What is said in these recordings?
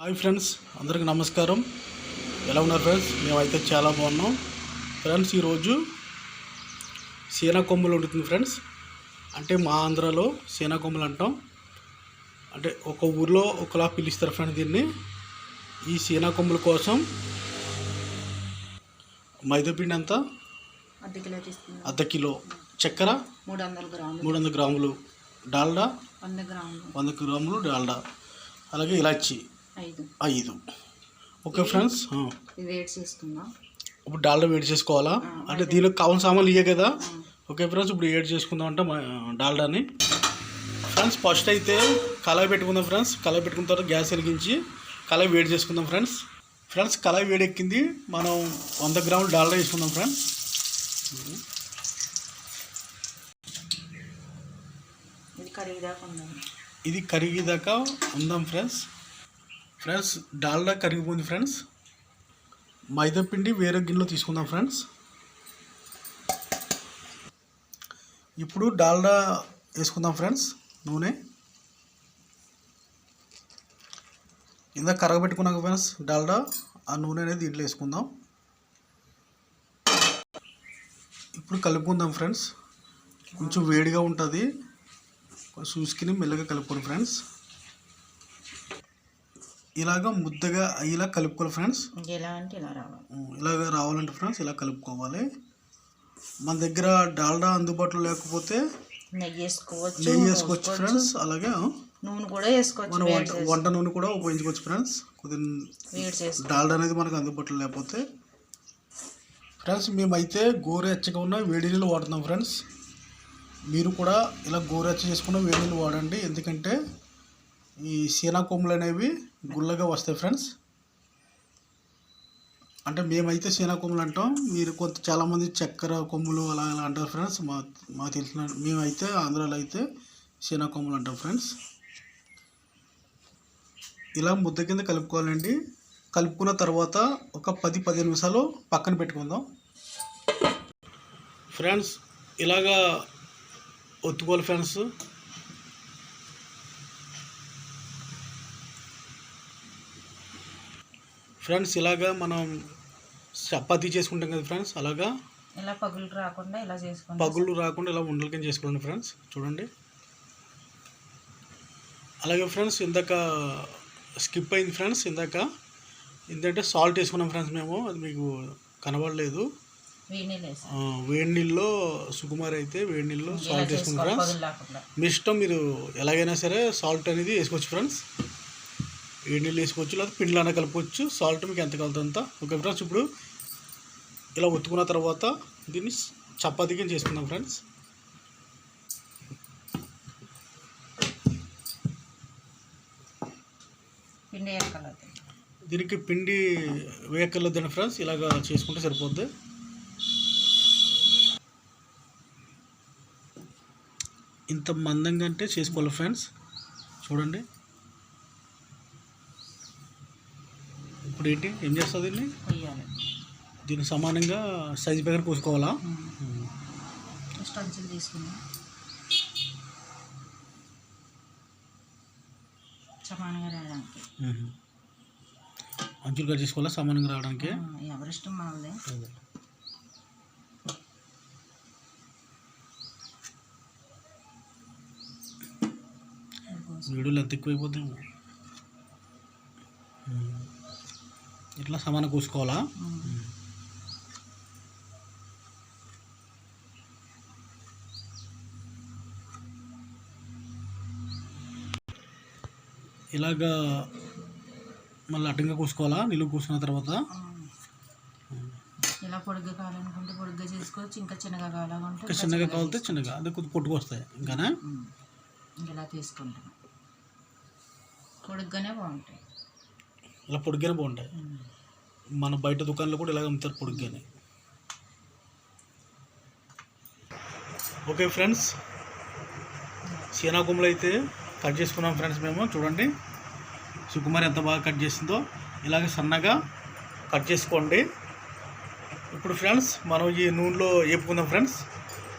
Hi friends, అందరికీ నమస్కారం. ఎలా ఉన్నారు ఫ్రెండ్స్? మేమైతే చాలా బాగున్నాం ఫ్రెండ్స్. ఈరోజు సీనా కొమ్ములు ఉంటుంది ఫ్రెండ్స్. అంటే మా ఆంధ్రాలో సీనా కొమ్ములు అంటాం. అంటే ఒక ఊర్లో ఒకలా పిలుస్తారు ఫ్రెండ్స్ దీన్ని. ఈ సీనా కొమ్ముల కోసం మైదాపిండి అంతా అర్ధ కిలో, చక్కెర 300 గ్రాములు, డాల్డా 100 గ్రాములు డాల్డా, అలాగే ఇలాచి 5. ఓకే ఫ్రెండ్స్, ఇప్పుడు డాల్డా వేడి చేసుకోవాలా? అంటే దీనికి కావాల్సిన సామాన్లు ఇవే కదా. ఓకే ఫ్రెండ్స్, ఇప్పుడు వేడి చేసుకుందాం అంటే డాల్డాని ఫ్రెండ్స్. ఫస్ట్ అయితే కళాయి పెట్టుకుందాం ఫ్రెండ్స్. కళాయి పెట్టుకున్న తర్వాత గ్యాస్ వెలిగించి కళాయి వేడి చేసుకుందాం ఫ్రెండ్స్. కళాయి వేడి ఎక్కింది. మనం 100 గ్రాములు డాల్డా వేసుకుందాం ఫ్రెండ్స్. ఇది కరిగేదాకా ఉందాం ఫ్రెండ్స్. డాల్డా కరిగిపోయింది ఫ్రెండ్స్. మైదా పిండి వేరే గిన్నెలో తీసుకుందాం ఫ్రెండ్స్. ఇప్పుడు డాల్డా వేసుకుందాం ఫ్రెండ్స్. నూనె ఇందాక కరగబెట్టుకున్నాం ఫ్రెండ్స్ డాల్డా. ఆ నూనె అనేది దీంట్లో వేసుకుందాం. ఇప్పుడు కలుపుకుందాం ఫ్రెండ్స్. కొంచెం వేడిగా ఉంటుంది, చూసుకుని మెల్లగా కలుపుకోండి ఫ్రెండ్స్. ఇలాగ ముద్దగా ఇలా కలుపుకోవాలి ఫ్రెండ్స్. ఇలాగ రావాలంటే ఫ్రెండ్స్ ఇలా కలుపుకోవాలి. మన దగ్గర డాల్డా అందుబాటులో లేకపోతే నెయ్యి వేసుకోవచ్చు ఫ్రెండ్స్. అలాగే నూనె కూడా వేసుకోవచ్చు, మన వంట నూనె కూడా ఉపయోగించుకోవచ్చు ఫ్రెండ్స్. కొద్దిగా డాల్డా అనేది మనకు అందుబాటులో లేకపోతే ఫ్రెండ్స్. మేమైతే గోరువెచ్చగా ఉన్న వేడి నీళ్ళు వాడుతున్నాం ఫ్రెండ్స్. మీరు కూడా ఇలా గోరువెచ్చ చేసుకున్న వేడి నీళ్ళు వాడండి. ఎందుకంటే ఈ సీనా కొమ్ములు అనేవి గుల్లగా వస్తాయి ఫ్రెండ్స్. అంటే మేమైతే సీనా కొమ్ములు అంటాం. మీరు చాలామంది చక్కెర కొమ్ములు అలా అంటారు ఫ్రెండ్స్. మాకు తెలిసిన మేమైతే ఆంధ్రాలో అయితే సీనా కొమ్ములు అంటాం ఫ్రెండ్స్. ఇలా ముద్ద కింద కలుపుకోవాలండి. కలుపుకున్న తర్వాత ఒక 10-15 నిమిషాలు పక్కన పెట్టుకుందాం ఫ్రెండ్స్. ఇలాగా ఒత్తుకోవాలి ఫ్రెండ్స్. ఇలాగా మనం చపాతీ చేసుకుంటాం కదా ఫ్రెండ్స్. అలాగా ఇలా పగులు రాకుండా ఇలా ఉండల కింద చేసుకోండి ఫ్రెండ్స్. చూడండి. అలాగే ఫ్రెండ్స్, ఇందాక స్కిప్ అయింది ఫ్రెండ్స్. ఏంటంటే సాల్ట్ వేసుకున్నాం ఫ్రెండ్స్ మేము. అది మీకు కనబడలేదు. వేడి నీళ్ళలో సుకుమారి అయితే వేడి నీళ్ళలో సాల్ట్ వేసుకున్నాం ఫ్రెండ్స్. మీ ఇష్టం, మీరు ఎలాగైనా సరే సాల్ట్ అనేది వేసుకోవచ్చు ఫ్రెండ్స్. వేడి నీళ్ళు వేసుకోవచ్చు, లేదా పిండిలానే కలుపుకోవచ్చు. సాల్ట్ మీకు ఎంత కలుగుతుందంత. ఓకే ఫ్రెండ్స్, ఇప్పుడు ఇలా ఒత్తుకున్న తర్వాత దీన్ని చపాతీగా చేసుకుందాం ఫ్రెండ్స్. దీనికి పిండి వేయక్కర్లేదండి ఫ్రెండ్స్. ఇలాగ చేసుకుంటే సరిపోద్ది. ఇంత మందంగా అంటే చేసుకోవాలి ఫ్రెండ్స్. చూడండి. ఇప్పుడు ఏం చేస్తుంది దీన్ని సమానంగా సైజు ప్రకారం కోసుకోవాలా? అంచులు కట్ చేసుకోవాలా సమానంగా రావడానికి? ఎవరిష్టం మనది. వీడియోలు ఎంత ఎక్కువైపోతాయి. ఇట్లా సమానంగా కోసుకోవాలా? ఇలాగా మళ్ళీ అడ్డంగా కోసుకోవాలా? నిలువు కోసుకున్న తర్వాత ఇలా పొడుగ్గా కావాలనుకుంటే పొడుగ్గా చేసుకోవచ్చు. ఇంకా చిన్నగా కావాలంటే చిన్నగా కావాలంటే చిన్నగా. అదే కొద్ది పొట్టుకొస్తాయి. ఇంకానే ఇలా తీసుకుంటాం. పొడుగ్గానే బాగుంటాయి. ఇలా పొడుగ్గానే బాగుంటాయి. మన బయట దుకాణంలో కూడా ఇలాగ అమ్ముతారు పొడుగ్గానే. ఓకే ఫ్రెండ్స్, సీనా కొమ్ములు అయితే కట్ చేసుకున్నాం ఫ్రెండ్స్ మేము. చూడండి సుకుమారి ఎంత బాగా కట్ చేసిందో. ఇలాగ సన్నగా కట్ చేసుకోండి. ఇప్పుడు ఫ్రెండ్స్ మనం ఈ నూనెలో వేపుకుందాం ఫ్రెండ్స్.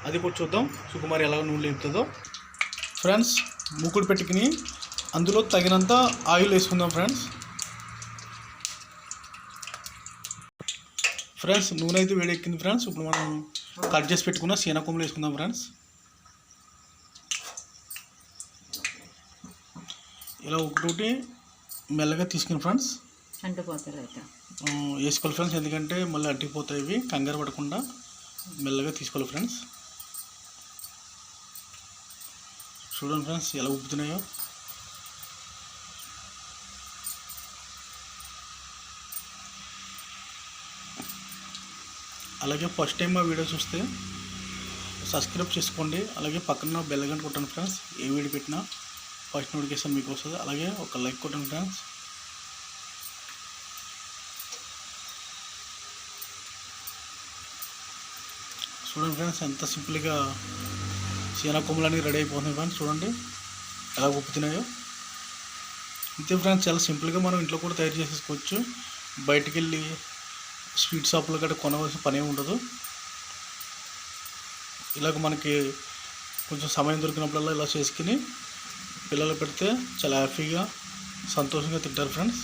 అది కూడా చూద్దాం సుకుమారి ఎలాగ నూనెలో వేపుతుందో ఫ్రెండ్స్. మూకుడు పెట్టుకుని అందులో తగినంత ఆయిల్ వేసుకుందాం ఫ్రెండ్స్. ఫ్రెండ్స్ నూనె అయితే వేడెక్కింది ఫ్రెండ్స్. ఇప్పుడు మనం కట్ చేసి పెట్టుకున్న సీనా కొమ్ములు వేసుకుందాం ఫ్రెండ్స్. ఇలా ఒకటి మెల్లగా తీసుకుని ఫ్రెండ్స్ అంటిపోతారు అయితే వేసుకోవాలి ఫ్రెండ్స్. ఎందుకంటే మళ్ళీ అడ్డిపోతాయి, ఇవి కంగారు పడకుండా మెల్లగా తీసుకోవాలి ఫ్రెండ్స్. చూడండి ఫ్రెండ్స్ ఎలా ఉబ్బుతున్నాయో. అలాగే ఫస్ట్ టైం మా వీడియో చూస్తే సబ్స్క్రైబ్ చేసుకోండి. అలాగే పక్కన బెల్ ఐకాన్ కొట్టండి ఫ్రెండ్స్. ఏ వీడియో పెట్టినా ఫస్ట్ నోటిఫికేషన్ మీకు వస్తుంది. అలాగే ఒక లైక్ కొట్టండి ఫ్రెండ్స్. చూడండి ఫ్రెండ్స్ ఎంత సింపుల్గా సీనా కొమ్ములు అనేవి రెడీ అయిపోతుంది ఫ్రెండ్స్. చూడండి ఎలా ఉప్పుతున్నాయో. అంతే ఫ్రెండ్స్, చాలా సింపుల్గా మనం ఇంట్లో కూడా తయారు చేసేసుకోవచ్చు. బయటికి వెళ్ళి స్వీట్ షాపులో గట్రా కొనవలసిన పని ఉండదు. ఇలాగ మనకి కొంచెం సమయం దొరికినప్పుడల్లా ఇలా చేసుకుని పిల్లలు పెడితే చాలా హ్యాపీగా సంతోషంగా తింటారు ఫ్రెండ్స్.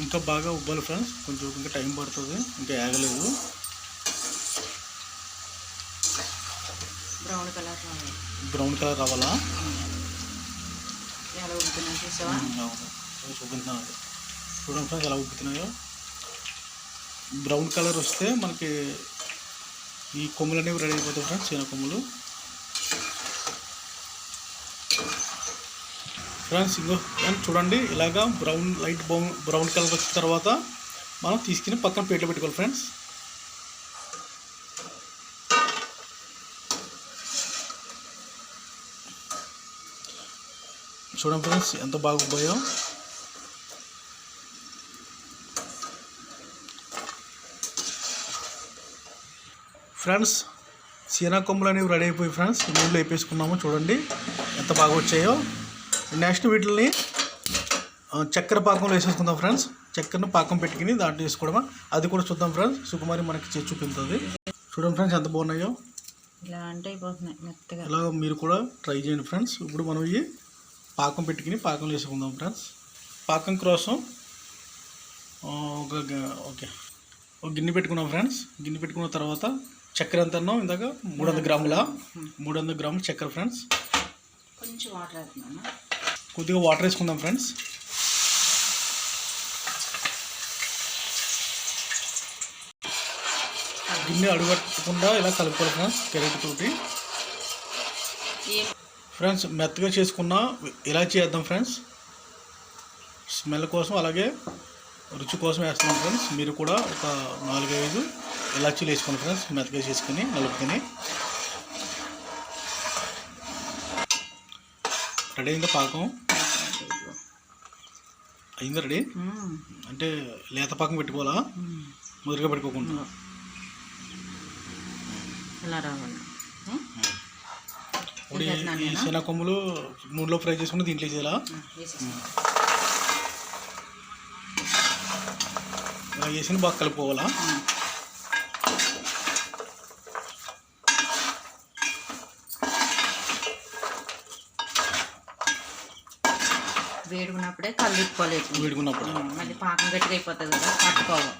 ఇంకా బాగా ఉబ్బాలి ఫ్రెండ్స్, కొంచెం ఇంకా టైం పడుతుంది, ఇంకా ఆగలేదు. బ్రౌన్ కలర్ రావాలా? చూపించాను చూడండి ఫ్రెండ్స్ ఎలా ఉబ్బుతున్నాయో. బ్రౌన్ కలర్ వస్తే మనకి ఈ కొమ్ములు అనేవి రెడీ అయిపోతాయి ఫ్రెండ్స్, సీనా కొమ్ములు. ఫ్రెండ్స్ ఇంకో చూడండి ఇలాగా లైట్ బ్రౌన్ కలర్ వచ్చిన తర్వాత మనం తీసుకుని పక్కన ప్లేట్లో పెట్టుకోవాలి ఫ్రెండ్స్. చూడండి ఫ్రెండ్స్ ఎంత బాగా ఉబ్బాయో. ఫ్రెండ్స్ సీనా కొమ్ములు అనేవి రెడీ అయిపోయి ఫ్రెండ్స్ నూనెలో వేపేసుకున్నాము. చూడండి ఎంత బాగా వచ్చాయో. నెక్స్ట్ వీటిని చక్కెర పాకంలో వేసేసుకుందాం ఫ్రెండ్స్. చక్కెరను పాకం పెట్టుకుని దాంట్లో వేసుకోవడమా అది కూడా చూద్దాం ఫ్రెండ్స్. సుకుమారి మనకి చేసి చూపిస్తుంది. చూడండి ఫ్రెండ్స్ ఎంత బాగున్నాయో. ఇలా అంటే అయిపోతున్నాయి మెత్తగా. ఇలా మీరు కూడా ట్రై చేయండి ఫ్రెండ్స్. ఇప్పుడు మనం ఇవి పాకం పెట్టుకుని పాకంలో వేసుకుందాం ఫ్రెండ్స్. పాకం కోసం ఒక గిన్నె పెట్టుకున్నాం ఫ్రెండ్స్. గిన్నె పెట్టుకున్న తర్వాత చక్కెర ఎంత అన్నాం ఇందాక 300 గ్రాముల 300 గ్రాముల చక్కెర ఫ్రెండ్స్. కొంచెం వాటర్ వేస్తున్నాను. కొద్దిగా వాటర్ వేసుకుందాం ఫ్రెండ్స్. గిన్నె అడుగట్టకుండా ఇలా కలుపుకోవాలి ఫ్రెండ్స్ గరిటె తోటి. ఫ్రెండ్స్ మెత్తగా చేసుకున్న ఇలాచీ వేద్దాం ఫ్రెండ్స్, స్మెల్ కోసం. అలాగే రుచి కోసం వేస్తున్నాం ఫ్రెండ్స్. మీరు కూడా ఒక 4-5 ఇలాచీలు వేసుకోండి ఫ్రెండ్స్, మెత్తగా చేసుకుని నలుపుకొని. రెడీ అయిందా పాకం? అయిందా రెడీ? అంటే లేత పాకం పెట్టుకోవాలా, ముదురుగా పెట్టుకోకుండా? ఇలా రావాలి. ఇప్పుడు ఈ సీనా కొమ్ములు నూనెలో ఫ్రై చేసుకుని దీంట్లో వేసేలా ఇలా వేసి బాగా కలుపుకోవాలా. వేడుకున్నప్పుడే కలుపుకోలేదు. వేడుకున్నప్పుడు మళ్ళీ పాకం గట్టిగా అయిపోతుంది కదా, పట్టుకోవాలి.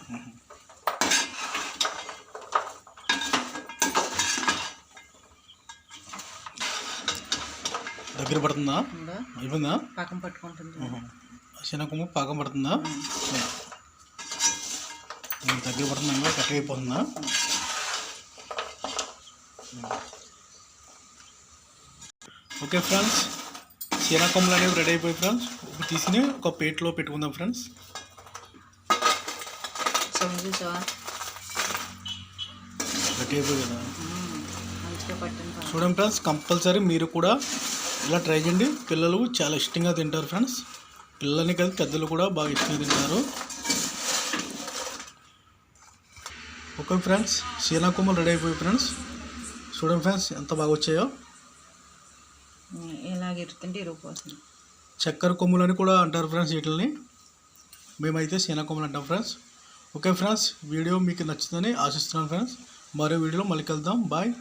దగ్గర పడుతుందా? అయిపోయిందా? పాకం పట్టుకుంటుంది. సీనా కొమ్ము పాకం పడుతుందా? దగ్గర పడుతుందా? గట్టిగా అయిపోతుందా? ఓకే ఫ్రెండ్స్, సీనా కొమ్ములు అనేవి రెడీ అయిపోయి ఫ్రెండ్స్. ఇప్పుడు తీసుకుని ఒక ప్లేట్లో పెట్టుకుందాం ఫ్రెండ్స్. గట్టి అయిపోయి కదా. చూడండి ఫ్రెండ్స్, కంపల్సరీ మీరు కూడా ఇలా ట్రై చేయండి. పిల్లలు చాలా ఇష్టంగా తింటారు ఫ్రెండ్స్. పిల్లలని కాదు పెద్దలు కూడా బాగా ఇష్టంగా తింటారు. ఓకే ఫ్రెండ్స్, సీనా కొమ్ములు రెడీ అయిపోయి ఫ్రెండ్స్. చూడండి ఫ్రెండ్స్ ఎంత బాగా వచ్చాయో. చక్కెర కొమ్ములు అని కూడా అంటారు ఫ్రెండ్స్ వీటిని. మేమైతే సీనా కొమ్ములు అంటాం ఫ్రెండ్స్. ఓకే ఫ్రెండ్స్, వీడియో మీకు నచ్చుతుందని ఆశిస్తున్నాను ఫ్రెండ్స్. మరో వీడియోలో మళ్ళీ కలుద్దాం. బాయ్.